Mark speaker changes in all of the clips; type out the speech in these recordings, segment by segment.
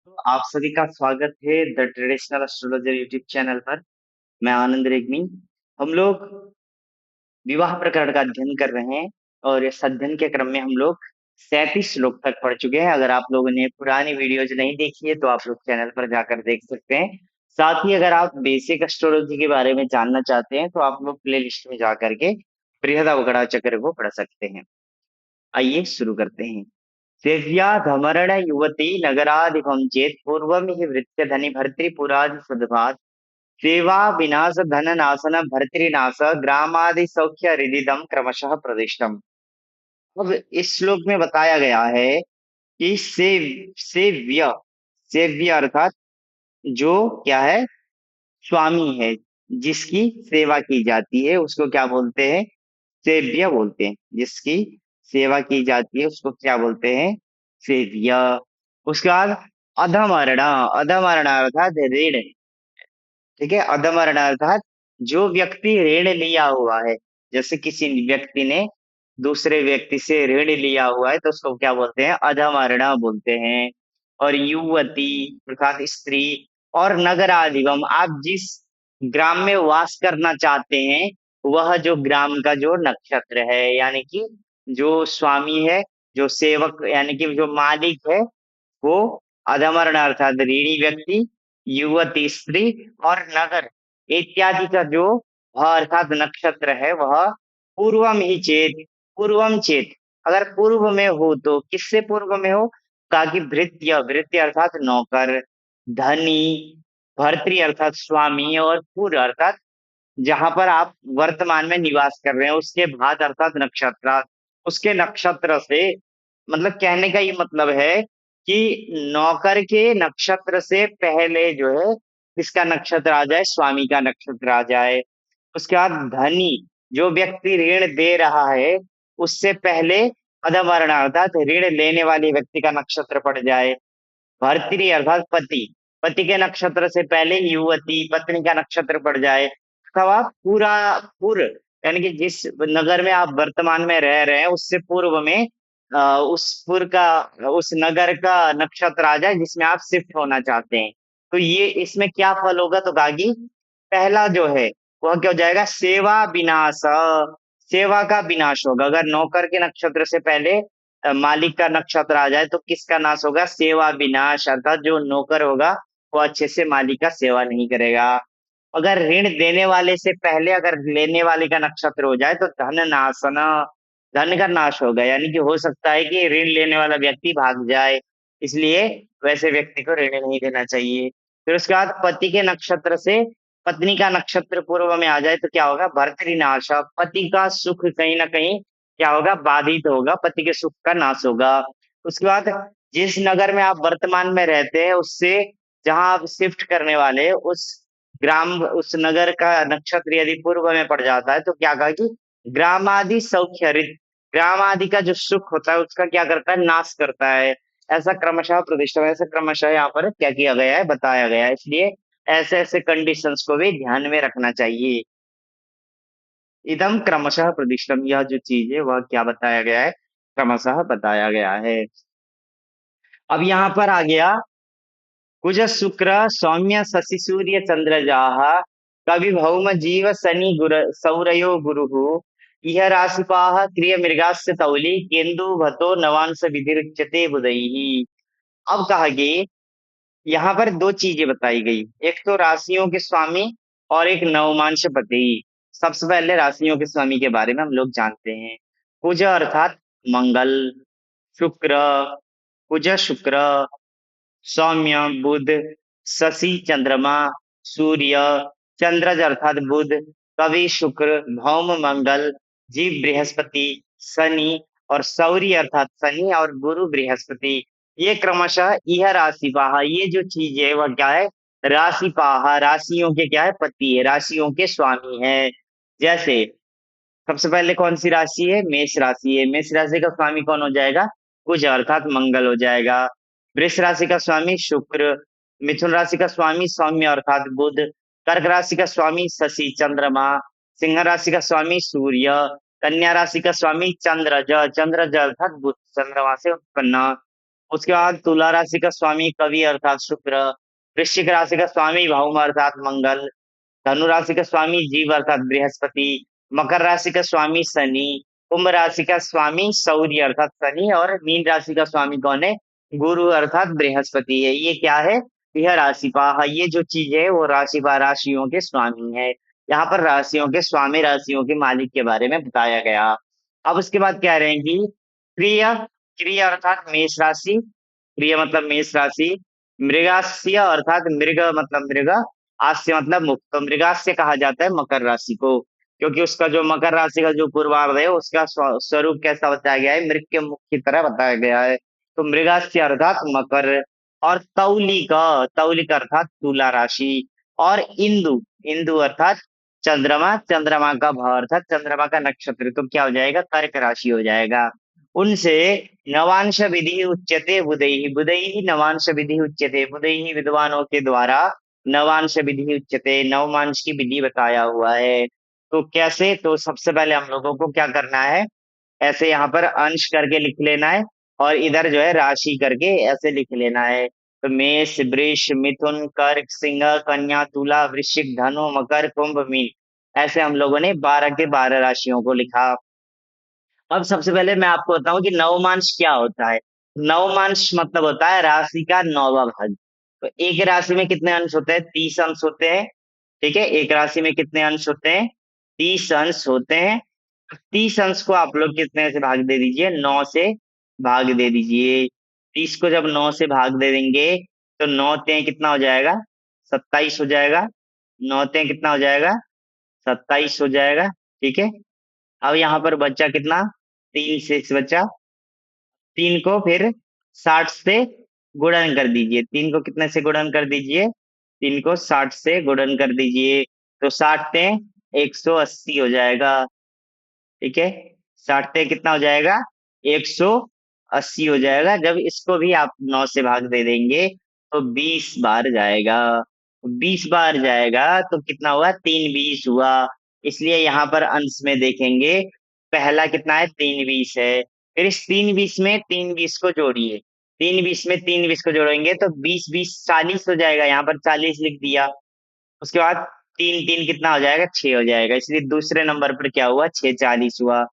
Speaker 1: तो आप सभी का स्वागत है the traditional astrologer YouTube channel पर। मैं आनंद रेग्मी। हम लोग विवाह प्रकरण का अध्ययन कर रहे हैं और इस अध्ययन के क्रम में हम लोग 37 श्लोक तक पढ़ चुके हैं। अगर आप लोगों ने पुरानी वीडियोज नहीं देखी है तो आप लोग चैनल पर जाकर देख सकते हैं। साथ ही अगर आप बेसिक एस्ट्रोलॉजी के बारे में जानना चाहते हैं तो आप लोग प्ले लिस्ट में जाकर के बृहदावगढ़ चक्र को पढ़ सकते हैं। आइए शुरू करते हैं। सेव्याधमरण युवती नगराधिपं चेत पूर्वम हि वृत्य धनि भर्तृपुरादि सद्भात सेवा विनाश धन नाशन भर्तृनाश ग्रामादि सौख्य हृदिदम क्रमशः प्रदिष्टम। अब इस श्लोक में बताया गया है कि सेव्य सेव्य अर्थात जो क्या है, स्वामी है, जिसकी सेवा की जाती है उसको क्या बोलते हैं, सेव्य बोलते हैं। जिसकी सेवा की जाती है उसको क्या बोलते हैं, सेव्य। उसके बाद अधमरणा, अधमरणा अर्थात ऋण। ठीक है, अधमरण अर्थात जो व्यक्ति ऋण लिया हुआ है, जैसे किसी व्यक्ति ने दूसरे व्यक्ति से ऋण लिया हुआ है तो उसको क्या बोलते हैं, अधमरणा बोलते हैं। और युवती अर्थात स्त्री। और नगराधिगम, आप जिस ग्राम में वास करना चाहते हैं वह जो ग्राम का जो नक्षत्र है, यानी कि जो स्वामी है, जो सेवक यानी कि जो मालिक है, वो अधमरण अर्थात ऋणी व्यक्ति, युवती स्त्री और नगर इत्यादि का जो अर्थात नक्षत्र है वह पूर्वम ही चेत, पूर्वम चेत, अगर पूर्व में हो तो किससे पूर्व में हो, कहा कि भृत्य, भृत्य अर्थात नौकर, धनी, भर्तृ अर्थात स्वामी और पुर अर्थात जहां पर आप वर्तमान में निवास कर रहे हैं उसके भात अर्थात नक्षत्र, उसके नक्षत्र से, मतलब कहने का ये मतलब है कि नौकर के नक्षत्र से पहले जो है किसका नक्षत्र आ जाए, स्वामी का नक्षत्र आ जाए। उसके बाद धनी, जो व्यक्ति ऋण दे रहा है उससे पहले अधवर्ण अर्थात ऋण लेने वाले व्यक्ति का नक्षत्र पड़ जाए। भर्तृ अर्थात पति, पति के नक्षत्र से पहले युवती पत्नी का नक्षत्र पड़ जाए। अथवा पूरा पुर, यानी कि जिस नगर में आप वर्तमान में रह रहे हैं उससे पूर्व में उस पुर का, उस नगर का नक्षत्र आ जाए जिसमें आप शिफ्ट होना चाहते हैं। तो ये इसमें क्या फल होगा, तो गागी पहला जो है वह क्या हो जाएगा, सेवा विनाश, सेवा का विनाश होगा। अगर नौकर के नक्षत्र से पहले मालिक का नक्षत्र आ जाए तो किसका नाश होगा, सेवा विनाश अर्थात जो नौकर होगा वो अच्छे से मालिक का सेवा नहीं करेगा। अगर ऋण देने वाले से पहले अगर लेने वाले का नक्षत्र हो जाए तो धन नाशन, धन का नाश होगा, यानी कि हो सकता है कि ऋण लेने वाला व्यक्ति भाग जाए, इसलिए वैसे व्यक्ति को ऋण नहीं देना चाहिए। फिर उसके बाद पति के नक्षत्र से पत्नी का नक्षत्र पूर्व में आ जाए तो क्या होगा, भर्तृनाश, पति का सुख कहीं ना कहीं क्या होगा, बाधित होगा, पति के सुख का नाश होगा। उसके बाद जिस नगर में आप वर्तमान में रहते हैं उससे जहां आप शिफ्ट करने वाले उस ग्राम, उस नगर का नक्षत्र यदि पूर्व में पड़ जाता है तो क्या कहा कि ग्रामादि सौख्य हरित, ग्रामादि का जो सुख होता है उसका क्या करता है, नाश करता है। ऐसा क्रमशः प्रतिष्ठा, ऐसा क्रमशः यहाँ पर क्या किया गया है, बताया गया है। इसलिए ऐसे ऐसे कंडीशंस को भी ध्यान में रखना चाहिए। इदम क्रमशः प्रतिष्ठम, यह जो चीज है वह क्या बताया गया है, क्रमशः बताया गया है। अब यहाँ पर आ गया कुज शुक्र सौम्य शशि सूर्य चंद्रजाः कवि भौम जीव शनि गुर सौरयो गुरु इह राशिपाः क्रिय मृगास्य तौली केंदु भतो नवांश विधिरुच्यते बुधैहि। अब कहा कि यहाँ पर दो चीजें बताई गई, एक तो राशियों के स्वामी और एक नवमांश पति। सबसे पहले राशियों के स्वामी के बारे में हम लोग जानते हैं। कुज अर्थात मंगल, शुक्र, कुज शुक्र, सौम्य बुध, शशि चंद्रमा, सूर्य, चंद्रज अर्थात बुध, कवि शुक्र, भौम मंगल, जीव बृहस्पति, शनि और सौर्य अर्थात शनि और गुरु बृहस्पति। ये क्रमशः यह राशिपाहा, ये जो चीज है वह क्या है, राशिपाहा, राशियों के क्या है, पति है, राशियों के स्वामी है। जैसे सबसे पहले कौन सी राशि है, मेष राशि है, मेष राशि का स्वामी कौन हो जाएगा, कुज अर्थात मंगल हो जाएगा। वृष राशि का स्वामी शुक्र, मिथुन राशि का स्वामी सौम्य अर्थात बुध, कर्क राशि का स्वामी शशि चंद्रमा, सिंह राशि का स्वामी सूर्य, कन्या राशि का स्वामी चंद्रज, चंद्रज अर्थात बुध, चंद्रमा से उत्पन्न। उसके बाद तुला राशि का स्वामी कवि अर्थात शुक्र, वृश्चिक राशि का स्वामी भौम अर्थात मंगल, धनु राशि का स्वामी जीव अर्थात बृहस्पति, मकर राशि का स्वामी शनि, कुंभ राशि का स्वामी सूर्य अर्थात शनि, और मीन राशि का स्वामी कौन है? गुरु अर्थात बृहस्पति है। ये क्या है? यह राशिपा है। ये जो चीज है वो राशिपा, राशियों के स्वामी है। यहाँ पर राशियों के स्वामी, राशियों के मालिक के बारे में बताया गया। अब उसके बाद कह रहे हैं कि प्रिय, प्रिय अर्थात मेष राशि, प्रिय मतलब मेष राशि, मृगास्य अर्थात मृग मतलब मृग, हास्य मतलब मुक्त, तो मृगास्य कहा जाता है मकर राशि को, क्योंकि उसका जो मकर राशि का जो पूर्वार्ध है उसका स्वरूप कैसा बताया गया है? मृग के मुख की तरह बताया गया है। तो मृगास्य अर्थात मकर, और तौलिका, तौलिका अर्थात तुला राशि, और इंदु, इंदु अर्थात चंद्रमा, चंद्रमा का भाव अर्थात चंद्रमा का नक्षत्र, तो क्या हो जाएगा? कर्क राशि हो जाएगा। उनसे नवांश विधि उच्यते बुधैहि, बुधैहि नवांश विधि उच्यते, बुधैहि विद्वानों के द्वारा नवांश विधि उच्यते, नवमांश की विधि बताया हुआ है। तो कैसे? तो सबसे पहले हम लोगों को क्या करना है? ऐसे यहाँ पर अंश करके लिख लेना है, और इधर जो है राशि करके ऐसे लिख लेना है। तो मेष, वृष, मिथुन, कर्क, सिंह, कन्या, तुला, वृश्चिक, धनु, मकर, कुंभ, मीन, ऐसे हम लोगों ने 12 के 12 राशियों को लिखा। अब सबसे पहले मैं आपको बताऊं कि नवमांश क्या होता है। नवमांश मतलब होता है राशि का 9वां भाग। तो एक राशि में कितने अंश होते हैं? 30 अंश होते हैं। ठीक है, एक राशि में कितने अंश होते हैं? 30 अंश होते हैं। 30 अंश को आप लोग कितने से भाग दे दीजिए? 9 से भाग दे दीजिए। 30 को जब 9 से भाग दे देंगे तो 9 ते कितना हो जाएगा? 27 हो जाएगा। 9 ते कितना हो जाएगा? 27 हो जाएगा। ठीक है, अब यहाँ पर बच्चा कितना? 3 6 बचा। 3 को फिर 60 से गुणन कर दीजिए। 3 को कितने से गुणन कर दीजिए? 3 को 60 से गुणन कर दीजिए। तो 60 से 180 हो जाएगा। ठीक है, 60 से कितना हो जाएगा? 180 हो जाएगा। जब इसको भी आप 9 से भाग दे देंगे तो 20 बार जाएगा। 20 बार जाएगा तो कितना हुआ? 3 20 हुआ। इसलिए यहाँ पर अंश में देखेंगे, पहला कितना है? 3 20 है। फिर इस 3 20 में 3 20 को जोड़िए। 3 20 में 3 20 को जोड़ेंगे तो 20 20 40 हो जाएगा। यहाँ पर 40 लिख दिया। उसके बाद 3 3 कितना हो जाएगा? 6 हो जाएगा। इसलिए दूसरे नंबर पर क्या हुआ? 6 40 हुआ।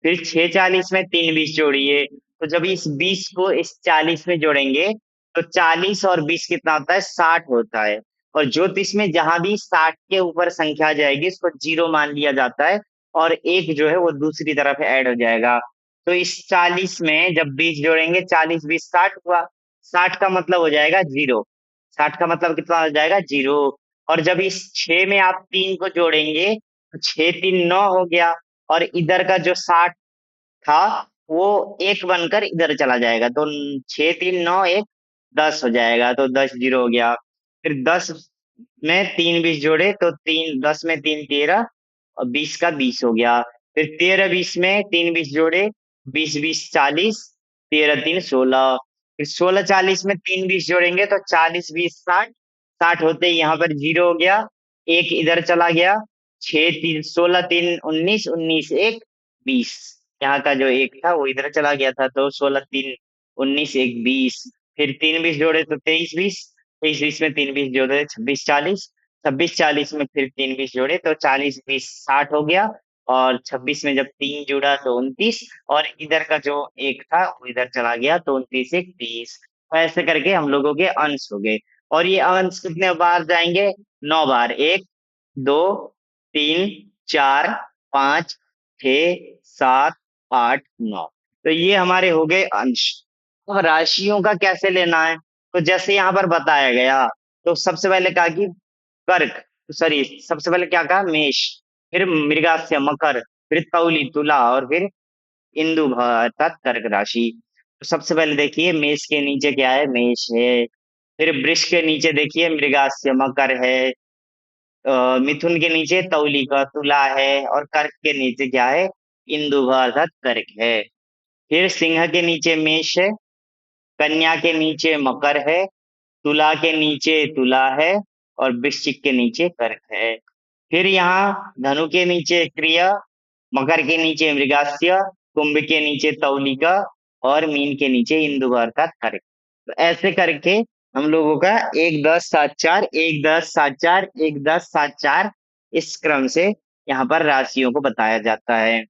Speaker 1: फिर 6 40 में 3 20 जोड़िए, तो जब इस 20 को इस 40 में जोड़ेंगे तो 40 और 20 कितना होता है? 60 होता है। और ज्योतिष में जहां भी 60 के ऊपर संख्या जाएगी उसको जीरो मान लिया जाता है, और एक जो है वो दूसरी तरफ ऐड हो जाएगा। तो इस 40 में जब 20 जोड़ेंगे, 40 20 60 हुआ। 60 का मतलब हो जाएगा जीरो। 60 का मतलब कितना हो जाएगा? जीरो। और जब इस 6 में आप 3 को जोड़ेंगे तो 6 3 9 हो गया, और इधर का जो 60 था वो एक बनकर इधर चला जाएगा। तो 6 3 9 1 10 हो जाएगा। तो 10 जीरो हो गया। फिर 10 में 3 20 जोड़े तो 3 10 में 3 13, और 20 का 20 हो गया। फिर 13 20 में 3 20 जोड़े, 20 20 40, 13 3 16। फिर 16 40 में 3 20 जोड़ेंगे तो 40 20 60, 60 होते ही यहाँ पर जीरो हो गया, एक इधर चला गया। 6 3 16 3 19, 19 1 20, यहाँ का जो एक था वो इधर चला गया था। तो 16 3 19 1 20। फिर 3 20 जोड़े तो 23 20, 23 20 में 3 20 जोड़े 26 40, 26 40 में फिर 3 20 जोड़े तो 40 20 60 हो गया। और 26 में जब 3 जुड़ा तो 29, और इधर का जो एक था वो इधर चला गया तो 29 1 30। तो ऐसे करके हम लोगों के अंश हो गए। और ये अंश कितने बार जाएंगे? 9 बार। 1 2 3 4 5 6 7 8 9। तो ये हमारे हो गए अंश। अब राशियों का कैसे लेना है? तो जैसे यहाँ पर बताया गया, तो सबसे पहले कहा कि कर्क, सॉरी सबसे पहले क्या कहा? मेष, फिर मृगस्य मकर, फिर तौली तुला, और फिर इंदु अर्थात कर्क राशि। तो सबसे पहले देखिए मेष के नीचे क्या है? मेष है। फिर वृष के नीचे देखिए मृगस्य मकर है। मिथुन के नीचे तौली का तुला है, और कर्क के नीचे क्या है? इंदु अर्थात कर्क है। फिर सिंह के नीचे मेष है, कन्या के नीचे मकर है, तुला के नीचे तुला है, और वृश्चिक के नीचे कर्क है। फिर यहाँ धनु के नीचे क्रिया, मकर के नीचे मृगास्य, कुंभ के नीचे तौलिका, और मीन के नीचे इंदु अर्थात कर्क तो ऐसे करके हम लोगों का 1 10 7 4 1 10 7 4 1 10 7 4 इस क्रम से यहाँ पर राशियों को बताया जाता है।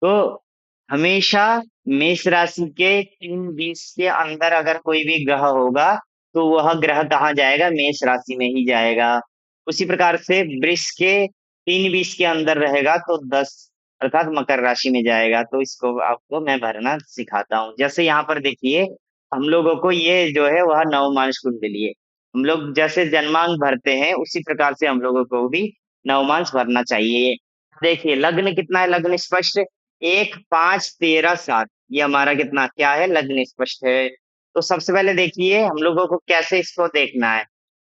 Speaker 1: तो हमेशा मेष राशि के 3 20 के अंदर अगर कोई भी ग्रह होगा तो वह ग्रह कहाँ जाएगा, मेष राशि में ही जाएगा। उसी प्रकार से वृष के 3 20 के अंदर रहेगा तो 10 अर्थात मकर राशि में जाएगा। तो इसको आपको मैं भरना सिखाता हूँ। जैसे यहाँ पर देखिए, हम लोगों को ये जो है वह नवमांश कुंडली है। हम लोग जैसे जन्मांक भरते हैं उसी प्रकार से हम लोगों को भी नवमांश भरना चाहिए। देखिए लग्न कितना है, लग्न स्पष्ट 1 5 13 7, ये हमारा कितना क्या है, लग्न स्पष्ट है। तो सबसे पहले देखिए हम लोगों को कैसे इसको देखना है।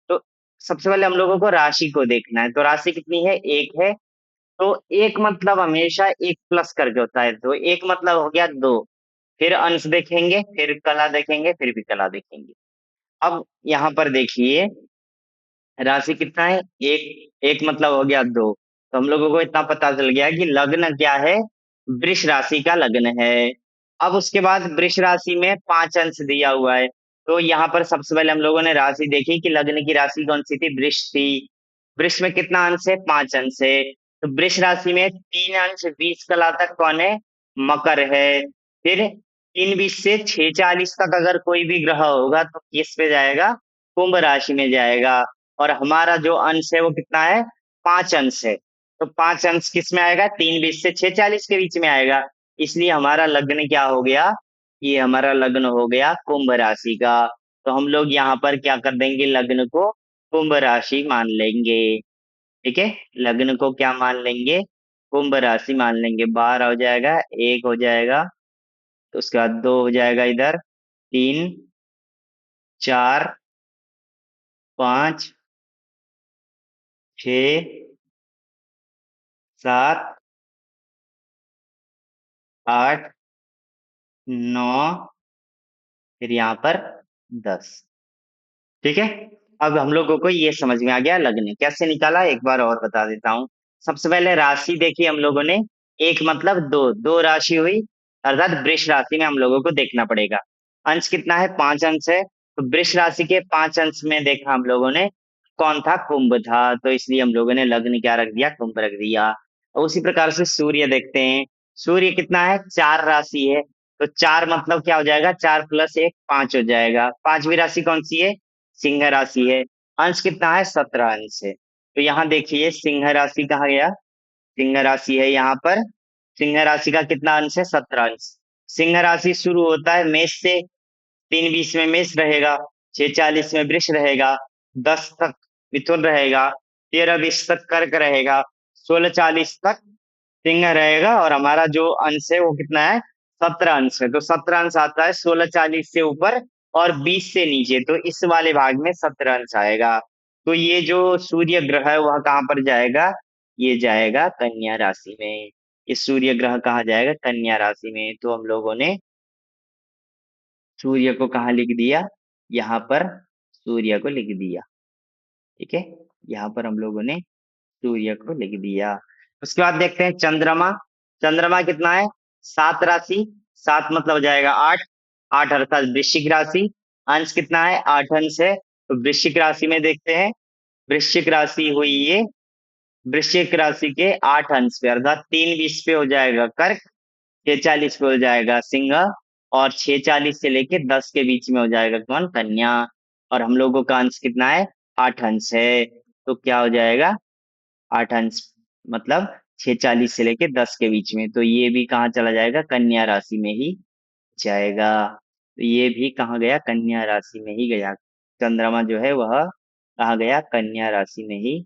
Speaker 1: तो सबसे पहले हम लोगों को राशि को देखना है। तो राशि कितनी है, 1 है। तो एक मतलब हमेशा एक प्लस करके होता है, तो एक मतलब हो गया 2। फिर अंश देखेंगे, फिर कला देखेंगे, फिर भी कला देखेंगे। अब यहाँ पर देखिए राशि कितना है, एक एक मतलब हो गया 2। तो हम लोगों को इतना पता चल गया कि लग्न क्या है, वृष राशि का लग्न है। अब उसके बाद वृष राशि में 5 अंश दिया हुआ है। तो यहाँ पर सबसे पहले हम लोगों ने राशि देखी कि लग्न की राशि कौन सी थी, वृष थी। वृष में कितना अंश है, 5 अंश है। तो वृष राशि में 3 अंश 20 कला तक कौन है, मकर है। फिर 3 20 से 6 40 तक अगर कोई भी ग्रह होगा तो किस पे जाएगा, कुंभ राशि में जाएगा। और हमारा जो अंश है वो कितना है, 5 अंश है। तो 5 अंश किस में आएगा, 3 20 से 6 40 के बीच में आएगा। इसलिए हमारा लग्न क्या हो गया, ये हमारा लग्न हो गया कुंभ राशि का। तो हम लोग यहाँ पर क्या कर देंगे, लग्न को कुंभ राशि मान लेंगे। ठीक है, लग्न को क्या मान लेंगे, कुंभ राशि मान लेंगे। 12 हो जाएगा, 1 हो जाएगा, तो उसके बाद 2 हो जाएगा इधर, 3 4 5 6 7 8 9, फिर यहाँ पर 10। ठीक है, अब हम लोगों को ये समझ में आ गया लग्न कैसे निकाला, एक बार और बता देता हूँ। सबसे पहले राशि देखी हम लोगों ने, एक मतलब दो, दो राशि हुई, अर्थात वृष राशि में हम लोगों को देखना पड़ेगा। अंश कितना है, 5 अंश है। तो वृष राशि के 5 अंश में देखा हम लोगों ने, कौन था, कुंभ था। तो इसलिए हम लोगों ने लग्न क्या रख दिया, कुंभ रख दिया। और उसी प्रकार से सूर्य देखते हैं। सूर्य कितना है, 4 राशि है। तो 4 मतलब क्या हो जाएगा, 4 + 1 5 हो जाएगा। पांचवी राशि कौन सी है, सिंह राशि है। अंश कितना है, 17 अंश है। तो यहाँ देखिए सिंह राशि कहा गया, सिंह राशि है यहाँ पर। सिंह राशि का कितना अंश है, 17 अंश। सिंह राशि शुरू होता है मेष से, 3 20 में मेष रहेगा, 6 40 में वृष रहेगा, 10 तक मिथुन रहेगा, 13 20 तक कर्क रहेगा, 16 40 तक सिंह रहेगा। और हमारा जो अंश है वो कितना है, 17 अंश है। तो 17 अंश आता है 16 40 से ऊपर और 20 से नीचे, तो इस वाले भाग में 17 अंश आएगा। तो ये जो सूर्य ग्रह है वह कहाँ पर जाएगा, ये जाएगा कन्या राशि में। ये सूर्य ग्रह कहाँ जाएगा, कन्या राशि में। तो हम लोगों ने सूर्य को कहाँ लिख दिया, यहाँ पर सूर्य को लिख दिया। ठीक है, यहाँ पर हम लोगों ने सूर्य को लिख दिया। उसके बाद देखते हैं चंद्रमा। चंद्रमा कितना है, 7 राशि, 7 मतलब हो जाएगा 8, 8 अर्थात वृश्चिक राशि। अंश कितना है, 8 अंश है। तो वृश्चिक राशि में देखते हैं, वृश्चिक राशि हुई ये, वृश्चिक राशि के 8 अंश पे अर्थात 3 20 पे हो जाएगा कर्क, 6 40 पे हो जाएगा सिंह, और 6 40 से लेके 10 के बीच में हो जाएगा कौन, कन्या। और हम लोगों का अंश कितना है, 8 अंश है। तो क्या हो जाएगा, 8 अंश मतलब 6 40 से लेके 10 के बीच में। तो ये भी कहाँ चला जाएगा, कन्या राशि में ही जाएगा। तो ये भी कहाँ गया, कन्या राशि में ही गया। चंद्रमा जो है वह कहाँ गया, कन्या राशि में ही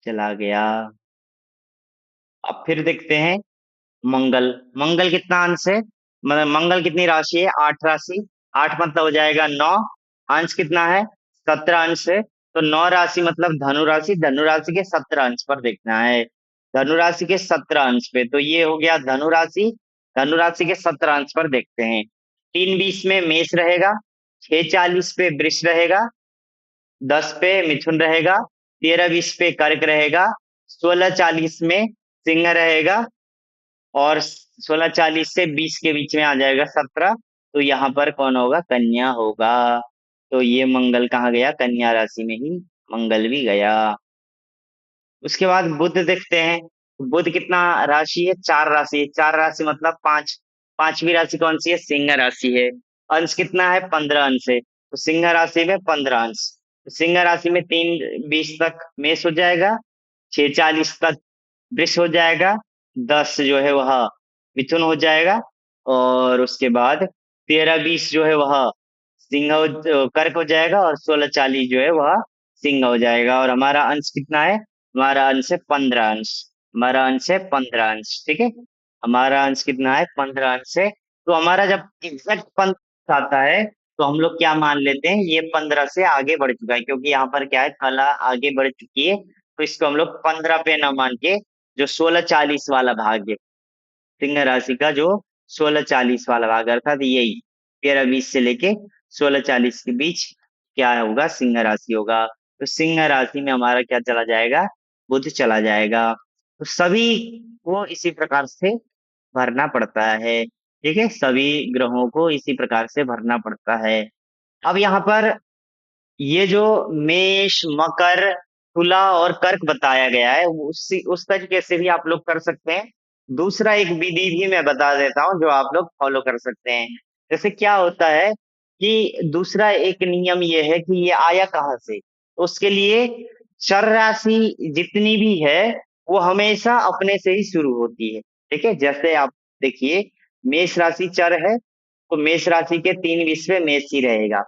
Speaker 1: चला गया। अब फिर देखते हैं मंगल। मंगल कितना अंश है, मतलब मंगल कितनी राशि है, 8 राशि। 8 मतलब हो जाएगा 9, अंश कितना है, 17 अंश है। तो 9 राशि मतलब धनु राशि, धनु राशि के 17 अंश पर देखना है। धनु राशि के 17 अंश पे, तो ये हो गया धनु राशि। धनु राशि के 17 अंश पर देखते हैं, 3 20 में मेष रहेगा, 6 40 पे वृष रहेगा, 10 पे मिथुन रहेगा, 13 20 पे कर्क रहेगा, 16 40 में सिंह रहेगा, और 16 40 से 20 के बीच में आ जाएगा 17, तो यहाँ पर कौन होगा, कन्या होगा। तो ये मंगल कहाँ गया, कन्या राशि में ही मंगल भी गया। उसके बाद बुध देखते हैं। बुध कितना राशि है, 4 राशि है। 4 राशि मतलब पांच, पांचवी राशि कौन सी है, सिंह राशि है। अंश कितना है, 15 अंश है। तो सिंह राशि में 15 अंश। तो सिंह राशि में 3:20 तक मेष हो जाएगा, 6:40 तक वृष हो जाएगा, 10 जो है वह मिथुन हो जाएगा, और उसके बाद 13:20 जो है वह कर्क हो जाएगा, और 16:40 जो है वह सिंह हो जाएगा। और हमारा अंश कितना है, हमारा अंश है 15 अंश। हमारा अंश है 15 अंश, ठीक है। हमारा अंश कितना है, 15 अंश है। तो हमारा जब एग्जैक्ट 15 आता है, तो हम लोग क्या मान लेते हैं, ये 15 से आगे बढ़ चुका है, क्योंकि यहाँ पर क्या है, कला आगे बढ़ चुकी है। तो इसको हम लोग 15 पे न मान के जो 16:40 वाला भाग है, सिंह राशि का जो 16:40 वाला भाग, अर्थात यही 13:20 से लेके 16:40 के बीच क्या होगा, सिंह राशि होगा। तो सिंह राशि में हमारा क्या चला जाएगा, बुध चला जाएगा। तो सभी को इसी प्रकार से भरना पड़ता है, ठीक है, सभी ग्रहों को इसी प्रकार से भरना पड़ता है। अब यहाँ पर ये जो मेष, मकर, तुला और कर्क बताया गया है, उस तरीके से भी आप लोग कर सकते हैं। दूसरा एक विधि भी मैं बता देता हूँ जो आप लोग फॉलो कर सकते हैं। जैसे क्या होता है कि दूसरा एक नियम ये है कि ये आया कहाँ से, तो उसके लिए चर राशि जितनी भी है वो हमेशा अपने से ही शुरू होती है, ठीक है। जैसे आप देखिए, मेष राशि चर है, तो मेष राशि के 3 विषय मेष ही रहेगा।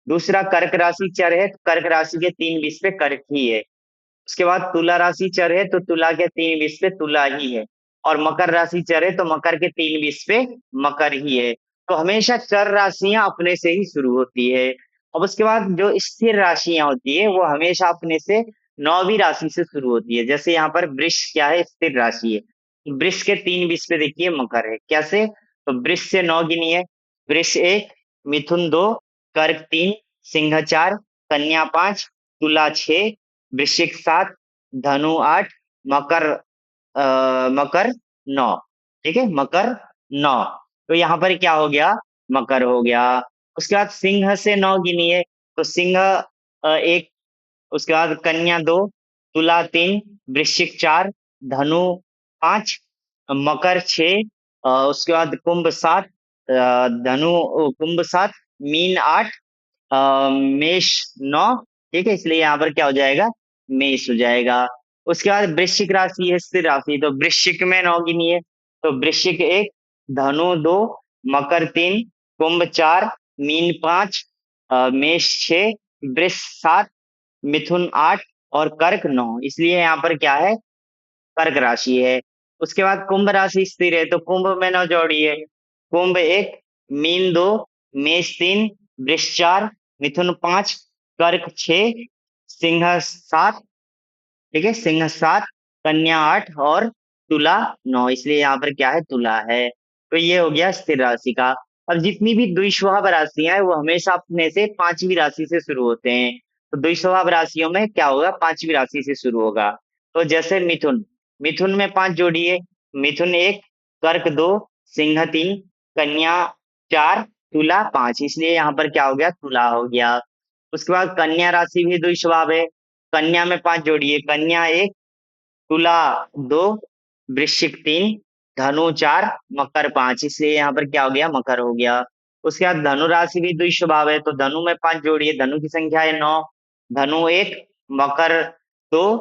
Speaker 1: दूसरा कर्क राशि चर है, तो कर्क राशि के 3 विषय कर्क ही है। उसके बाद तुला राशि चर है, तो तुला के 3 विषय तुला ही है। और मकर राशि चर है, तो मकर के 3 विषय मकर ही है। तो हमेशा चर राशियां अपने से ही शुरू होती है। अब उसके बाद जो स्थिर राशियां होती है वो हमेशा अपने से 9वीं राशि से शुरू होती है। जैसे यहाँ पर वृष क्या है, स्थिर राशि है। वृष के 3 विषय देखिए मकर है, कैसे, तो वृष से 9 गिनिए, वृष 1, मिथुन 2, कर्क 3, सिंह 4, कन्या 5, तुला 6, वृश्चिक 7, धनु 8, मकर मकर 9, ठीक है, मकर 9। तो यहाँ पर क्या हो गया, मकर हो गया। उसके बाद सिंह से 9 गिनिए, तो सिंह 1, उसके बाद कन्या 2, तुला 3, वृश्चिक 4, धनु 5, मकर 6, उसके बाद कुंभ 7, धनु कुंभ 7, मीन 8, मेष 9, ठीक है, इसलिए यहाँ पर क्या हो जाएगा, मेष हो जाएगा। उसके बाद वृश्चिक राशि है, स्थिर राशि, तो वृश्चिक में 9 गिनिए, तो वृश्चिक 1, धनु 2, मकर 3, कुंभ 4, मीन 5, मेष 6, वृष 7, मिथुन 8 और कर्क 9, इसलिए यहाँ पर क्या है, कर्क राशि है। उसके बाद कुंभ राशि स्थिर है, तो कुंभ में 9 जोड़िए, कुंभ 1, मीन 2, मेष 3, वृष 4, मिथुन 5, कर्क 6, सिंह 7, ठीक है, सिंह 7, कन्या 8 और तुला 9, इसलिए यहाँ पर क्या है, तुला है। तो ये हो गया स्थिर राशि का। अब जितनी भी द्विस्वभाव राशियां हैं वो हमेशा अपने से 5वीं राशि से शुरू होते हैं। तो द्विस्वभाव राशियों में क्या होगा, 5वीं राशि से शुरू होगा। तो जैसे मिथुन, मिथुन में 5 जोड़िए, मिथुन 1, कर्क 2, सिंह 3, कन्या 4, तुला 5, इसलिए यहाँ पर क्या हो गया, तुला हो गया। उसके बाद कन्या राशि भी द्विस्वभाव है, कन्या में 5 जोड़िए, कन्या 1, तुला 2, वृश्चिक 3, धनु 4, मकर 5, इसलिए यहाँ पर क्या हो गया, मकर हो गया। उसके बाद धनु राशि भी द्विस्वभाव है, तो धनु में 5 जोड़िए, धनु की संख्या है 9, धनु 1, मकर 2,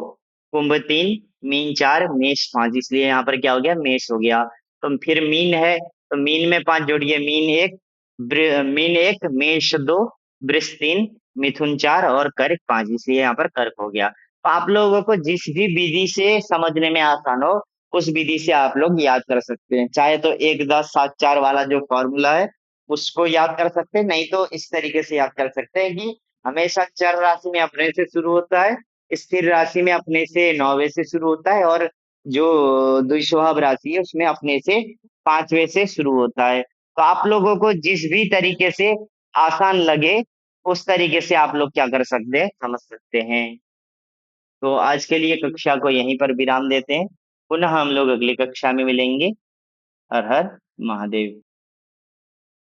Speaker 1: कुंभ 3, मीन 4, मेष 5, इसलिए यहाँ पर क्या हो गया, मेष हो गया। तो फिर मीन है, तो मीन में 5 जोड़िए, मीन 1, मेष 2, वृष 3, मिथुन 4 और कर्क 5, इसलिए यहाँ पर कर्क हो गया। तो आप लोगों को जिस भी विधि से समझने में आसान हो उस विधि से आप लोग याद कर सकते हैं। चाहे तो 1 10 7 4 वाला जो फॉर्मूला है उसको याद कर सकते हैं, नहीं तो इस तरीके से याद कर सकते हैं कि हमेशा चर राशि में अपने से शुरू होता है, स्थिर राशि में अपने से 9वें से शुरू होता है, और जो द्विस्वभाव राशि है उसमें अपने से 5वें से शुरू होता है। तो आप लोगों को जिस भी तरीके से आसान लगे उस तरीके से आप लोग क्या कर सकते हैं, समझ सकते हैं। तो आज के लिए कक्षा को यहीं पर विराम देते हैं, पुनः हम लोग अगली कक्षा में मिलेंगे। हर हर महादेव।